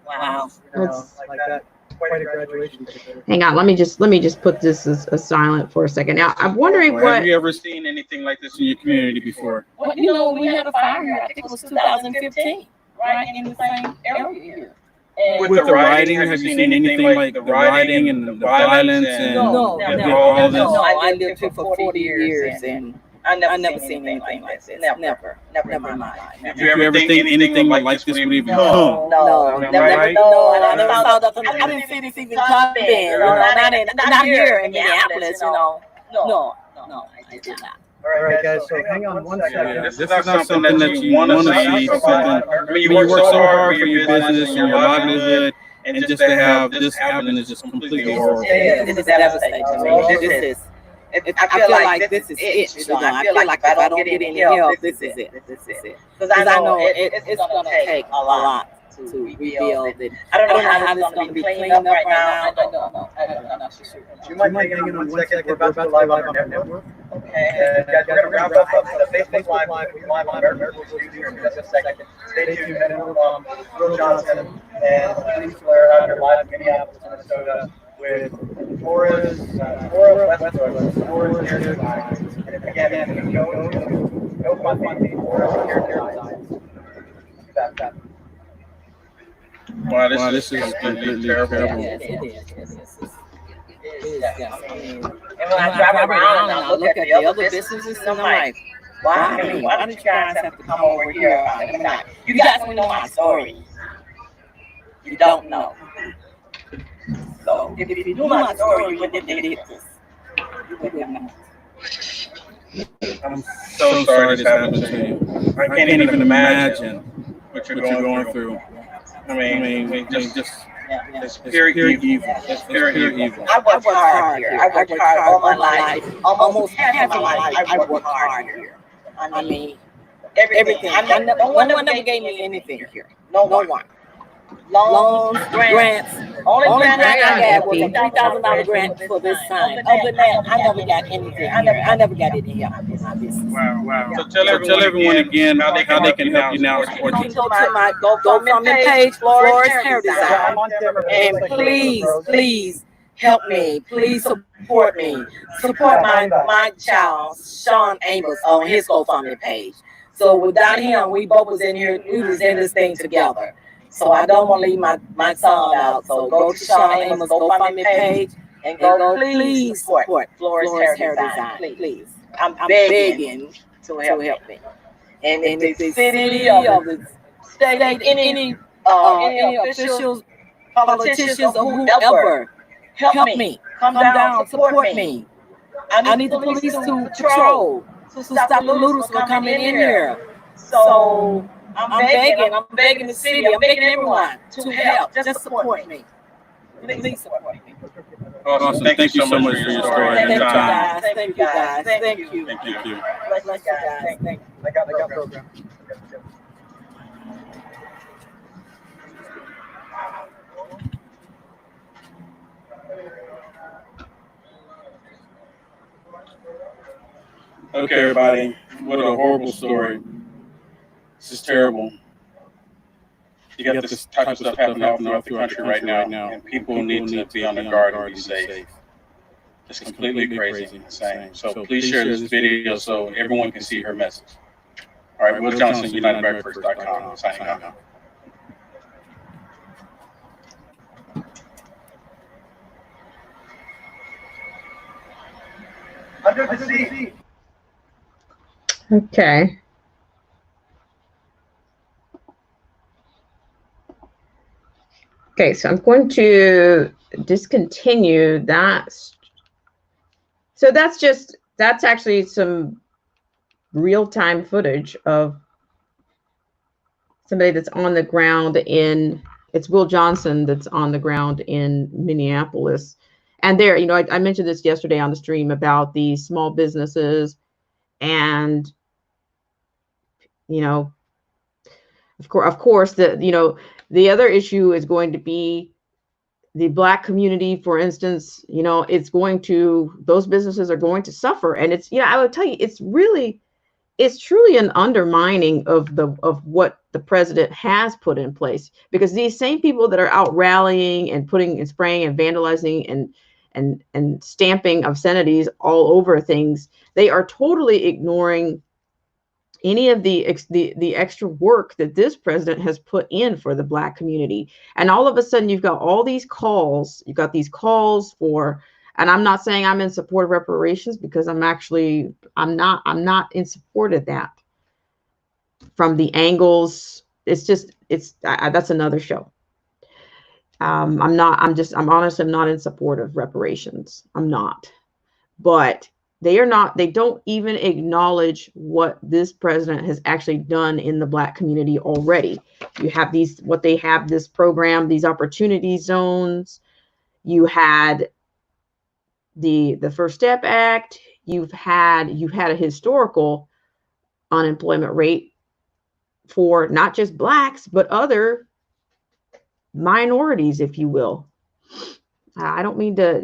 Speaker 3: Wow.
Speaker 6: Like that. Quite a graduation picture.
Speaker 1: Hang on, let me just put this as a silent for a second. Now, I'm wondering
Speaker 5: Have
Speaker 1: what.
Speaker 5: you ever seen anything like this in your community before?
Speaker 3: Well, we had a fire here. I think it was 2015, right in the same area here. And
Speaker 5: With the rioting, have you seen anything like the rioting and the violence and all this?
Speaker 3: No, I lived here for 40 years and I never seen anything like this. Never in my life.
Speaker 5: Did you ever think anything like this would even come?
Speaker 3: No, never. No, I never saw nothing. I didn't see this even coming. Not here in Minneapolis. No, I did not.
Speaker 6: All right, guys. So hang on one second.
Speaker 5: This is not something that you want to see. I mean, you work so hard for your business and your livelihood, And just to have this happen is just completely horrible.
Speaker 4: It is devastating to me. This is. I feel like this is it. You know, I feel like if I don't get any help, this is it. This is it. Because I know it's gonna take a lot to rebuild it. I don't know how this is gonna be cleaned up right now. I don't know. I'm not sure.
Speaker 6: Do you mind hanging on 1 second? We're about to go live on our network. Okay. Guys, we're gonna wrap up the Facebook Live. We'll be live on our network here in just a second. Stay tuned. Will Johnson and Denise Blair out here live in Minneapolis, Minnesota, with Flores Westbrook, Flores Hair Designs. And again, if you go to GoFundMe, Flores Hair Designs. That.
Speaker 5: Wow, this is completely terrible.
Speaker 4: Yes, it is. It is. I mean, and when I drive around and I look at the other businesses, and I'm like, why do you guys have to come over here? I'm not. You guys don't know my story. You don't know. So if you knew my story, you wouldn't have did this. You wouldn't have known.
Speaker 5: I'm so sorry this happened to you. I can't even imagine what you're going through. I mean, it's pure evil. It's pure evil.
Speaker 4: I worked hard here. I worked hard all my life. Almost half of my life, I worked hard here. I mean, everything. No one ever gave me anything here. No one. Loans, grants. Only grant I got was a $3,000 grant for this sign. Other than that, I never got anything here. I never got any help in my business.
Speaker 5: Wow. So tell everyone again how they can help you now.
Speaker 4: You can go to my GoFundMe page, Flores Hair Design, and please help me. Please support me. Support my child, Sean Amos, on his GoFundMe page. So without him, we both was in here. We was in this thing together. So I don't want to leave my son out. So go to Sean Amos' GoFundMe page and go please support Flores Hair Design. Please. I'm begging to help me. And if the city or the state, any officials, politicians, or whoever, help me. Come down, support me. I need the police to patrol, to stop the looters from coming in here. So I'm begging the city, I'm begging everyone to help. Just support me. Please support me.
Speaker 5: Awesome. Thank you so much for your story and your time.
Speaker 4: Thank you guys. Thank you.
Speaker 5: Thank you.
Speaker 4: Bless you guys. Thank you.
Speaker 6: I got the program.
Speaker 5: Okay, everybody. What a horrible story. This is terrible. You got this type of stuff happening all throughout the country right now, and people need to be on their guard and be safe. It's completely crazy and insane. So please share this video so everyone can see her message. All right, Will Johnson, UnitedBreakfast.com, signing out.
Speaker 6: Under the sea.
Speaker 1: Okay. Okay, so I'm going to discontinue that. So that's actually some real-time footage of somebody that's on the ground it's Will Johnson that's on the ground in Minneapolis. And there, I mentioned this yesterday on the stream about the small businesses and, of course, the other issue is going to be the Black community, for instance. Those businesses are going to suffer. And I would tell you, it's truly an undermining of what the president has put in place, because these same people that are out rallying and putting and spraying and vandalizing and stamping obscenities all over things, they are totally ignoring any of the extra work that this president has put in for the Black community. And all of a sudden you've got all these calls, for, and I'm not saying I'm in support of reparations, because I'm not in support of that from the angles. That's another show. I'm honest, I'm not in support of reparations. I'm not. But They don't even acknowledge what this president has actually done in the Black community already. You have this program, these opportunity zones. You had the First Step Act. You've had a historical unemployment rate for not just Blacks, but other minorities, if you will. I don't mean to,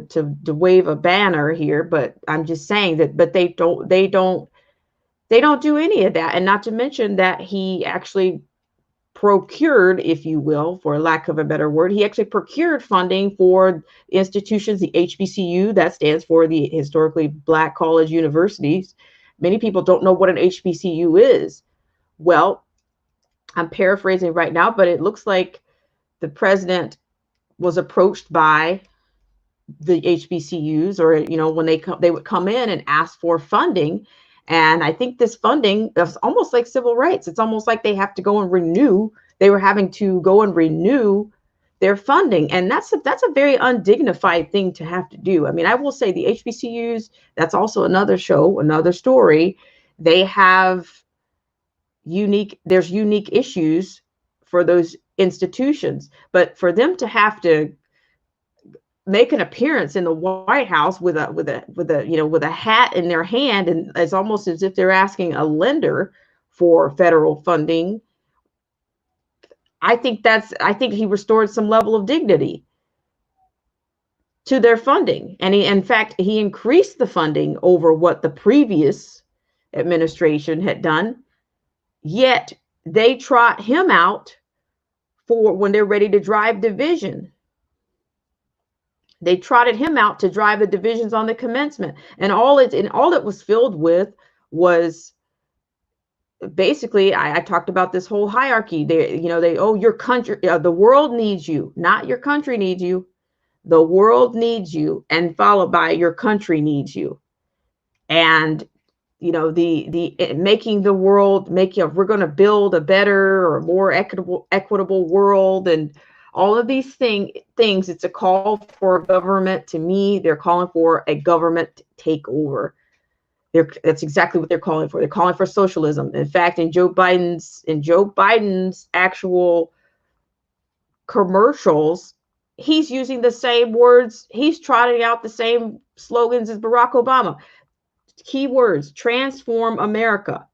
Speaker 1: to wave a banner here, but I'm just saying that, but they don't do any of that. And not to mention that he actually procured, if you will, for lack of a better word, he actually procured funding for institutions, the HBCU, that stands for the historically Black college universities. Many people don't know what an HBCU is. Well, I'm paraphrasing right now, but it looks like the president was approached by the HBCUs, or when they would come in and ask for funding. And I think this funding is almost like civil rights. It's almost like they have to go and renew. They were having to go and renew their funding, and that's a very undignified thing to have to do. I mean, I will say the HBCUs, that's also another show, another story. They have unique issues for those institutions, but for them to have to make an appearance in the White House with a hat in their hand, and it's almost as if they're asking a lender for federal funding. I think he restored some level of dignity to their funding, and in fact he increased the funding over what the previous administration had done. Yet they trot him out for when they're ready to drive division. They trotted him out to drive the divisions on the commencement, and all it was filled with was basically, I talked about this whole hierarchy. Your country, the world needs you, not your country needs you. The world needs you, and followed by your country needs you. And the making the world, we're going to build a better or more equitable world, and all of these things. It's a call for government. To me, they're calling for a government takeover. That's exactly what they're calling for. They're calling for socialism. In fact, in Joe Biden's actual commercials, he's using the same words. He's trotting out the same slogans as Barack Obama. Keywords: transform America.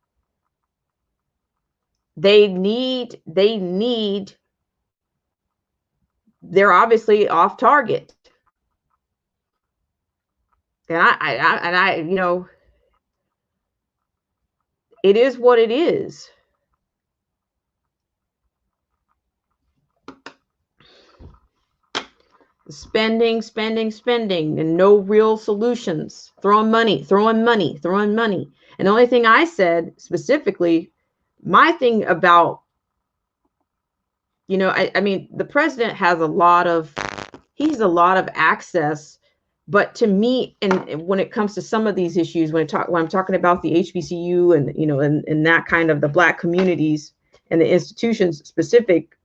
Speaker 1: They're obviously off target. And I it is what it is. Spending, and no real solutions. Throwing money. And the only thing I said specifically, my thing about, I mean, the president has a lot of access, but to me, and when it comes to some of these issues, when I'm talking about the HBCU and that kind of the Black communities and the institutions specific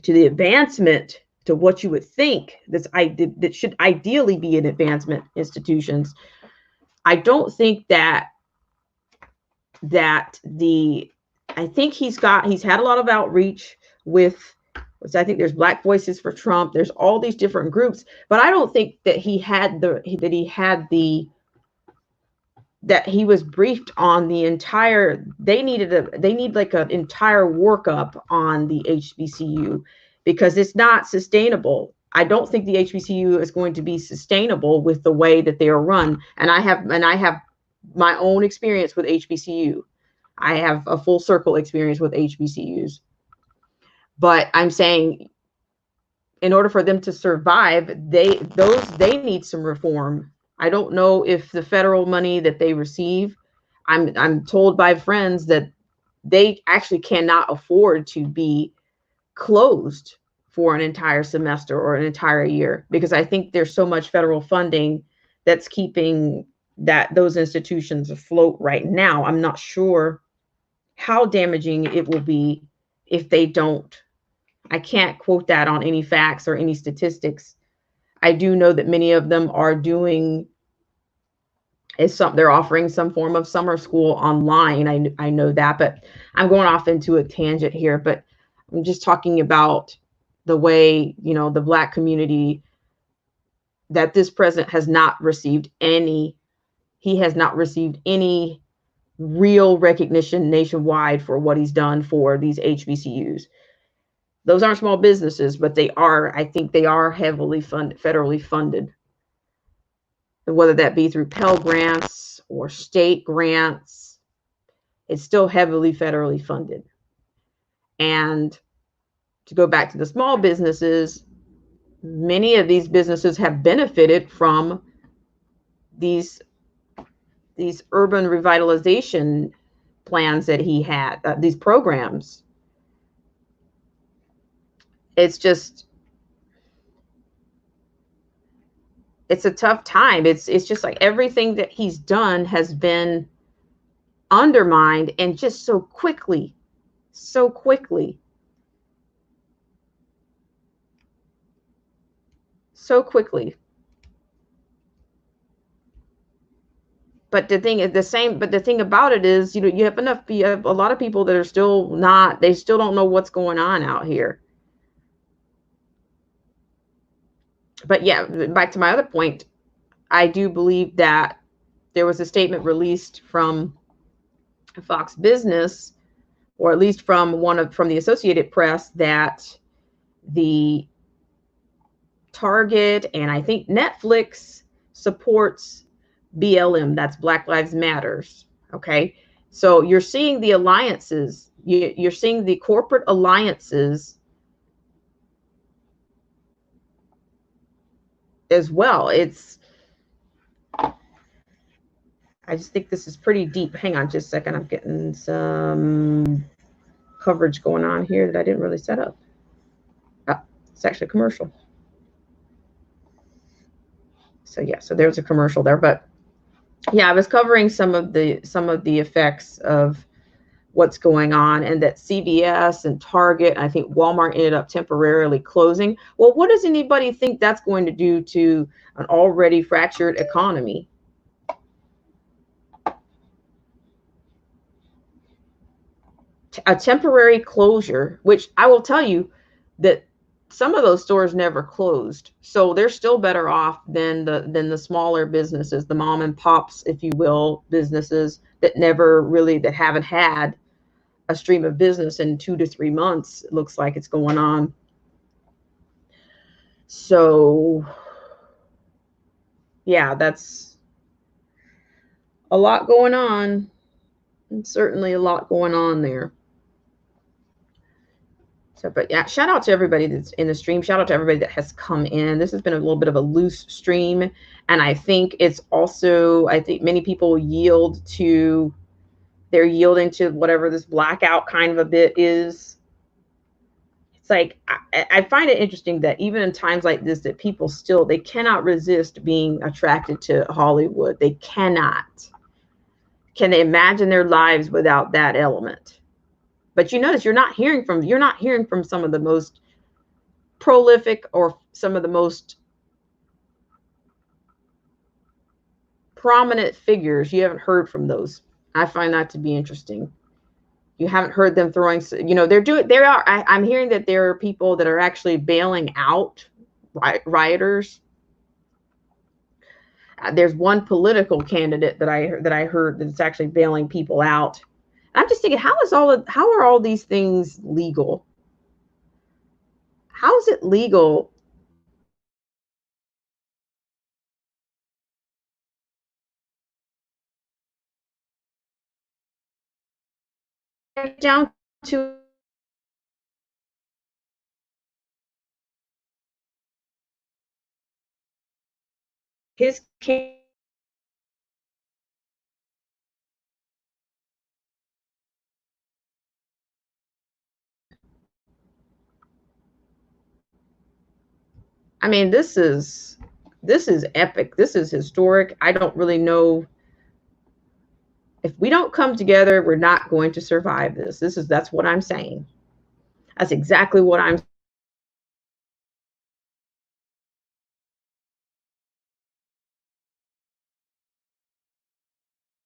Speaker 1: to the advancement to what you would think that should ideally be in advancement institutions, I don't think I think he's had a lot of outreach with, I think there's Black Voices for Trump. There's all these different groups, but I don't think that that he was briefed on the entire. They need like an entire workup on the HBCU, because it's not sustainable. I don't think the HBCU is going to be sustainable with the way that they are run. And I have my own experience with HBCU. I have a full circle experience with HBCUs. But I'm saying, in order for them to survive, they need some reform. I don't know if the federal money that they receive, I'm told by friends that they actually cannot afford to be closed for an entire semester or an entire year, because I think there's so much federal funding that's keeping those institutions afloat right now. I'm not sure how damaging it will be if they don't. I can't quote that on any facts or any statistics. I do know that many of them are doing they're offering some form of summer school online. I know that, but I'm going off into a tangent here. But I'm just talking about the way, the Black community, that this president has not received any. He has not received any real recognition nationwide for what he's done for these HBCUs. Those aren't small businesses, but I think they are heavily funded, federally funded, whether that be through Pell Grants or state grants. It's still heavily federally funded. And to go back to the small businesses, many of these businesses have benefited from these urban revitalization plans that he had, these programs. It's just, it's a tough time. It's just like everything that he's done has been undermined, and just so quickly. But the thing is the same. But the thing about it is, you have a lot of people that are still not, they still don't know what's going on out here. But yeah, back to my other point, I do believe that there was a statement released from Fox Business, or at least from from the Associated Press, that the Target and I think Netflix supports BLM, that's Black Lives Matters. Okay, so you're seeing the alliances, you're seeing the corporate alliances as well. I just think this is pretty deep. Hang on just a second, I'm getting some coverage going on here that I didn't really set up. Oh, it's actually a commercial. So yeah, so there's a commercial there. But yeah, I was covering some of the effects of what's going on, and that CVS and Target, I think Walmart, ended up temporarily closing. Well, what does anybody think that's going to do to an already fractured economy? A temporary closure, which I will tell you that some of those stores never closed, so they're still better off than the smaller businesses, the mom and pops, if you will, businesses that haven't had a stream of business in 2 to 3 months. It looks like it's going on. So yeah, that's a lot going on, and certainly a lot going on there. So, but yeah, shout out to everybody that's in the stream. Shout out to everybody that has come in. This has been a little bit of a loose stream. And I think it's also, I think many people they're yielding to whatever this blackout kind of a bit is. It's like, I find it interesting that even in times like this, that people still, they cannot resist being attracted to Hollywood. They cannot. Can they imagine their lives without that element? But you notice you're not hearing from some of the most prolific or some of the most prominent figures. You haven't heard from those. I find that to be interesting. You haven't heard them throwing, I'm hearing that there are people that are actually bailing out rioters. There's one political candidate that I heard that's actually bailing people out. I'm just thinking, how are all these things legal? How is it legal? Down to his I mean, this is epic. This is historic. I don't really know. If we don't come together, we're not going to survive this. That's what I'm saying. That's exactly what I'm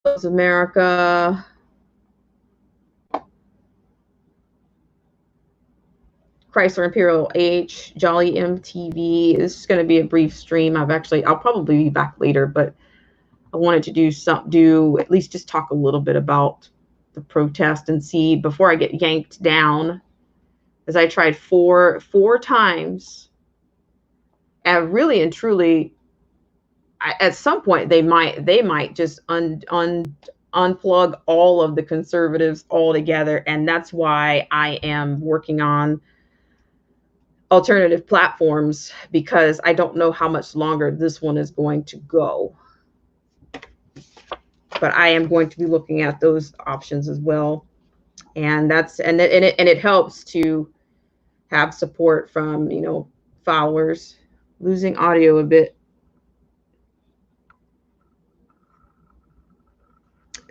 Speaker 1: Loves America. Chrysler Imperial H, Jolly MTV. This is going to be a brief stream. I'll probably be back later, but I wanted to do at least just talk a little bit about the protest and see before I get yanked down, as I tried four times, and really and truly, at some point they might just unplug all of the conservatives altogether, and that's why I am working on alternative platforms, because I don't know how much longer this one is going to go. But I am going to be looking at those options as well, and it helps to have support from, followers. Losing audio a bit.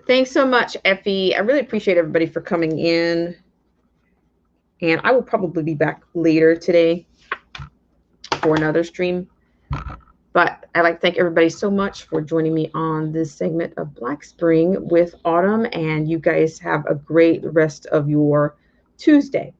Speaker 1: Thanks so much, Effie. I really appreciate everybody for coming in, and I will probably be back later today for another stream. But I'd like to thank everybody so much for joining me on this segment of Black Spring with Autumn, and you guys have a great rest of your Tuesday.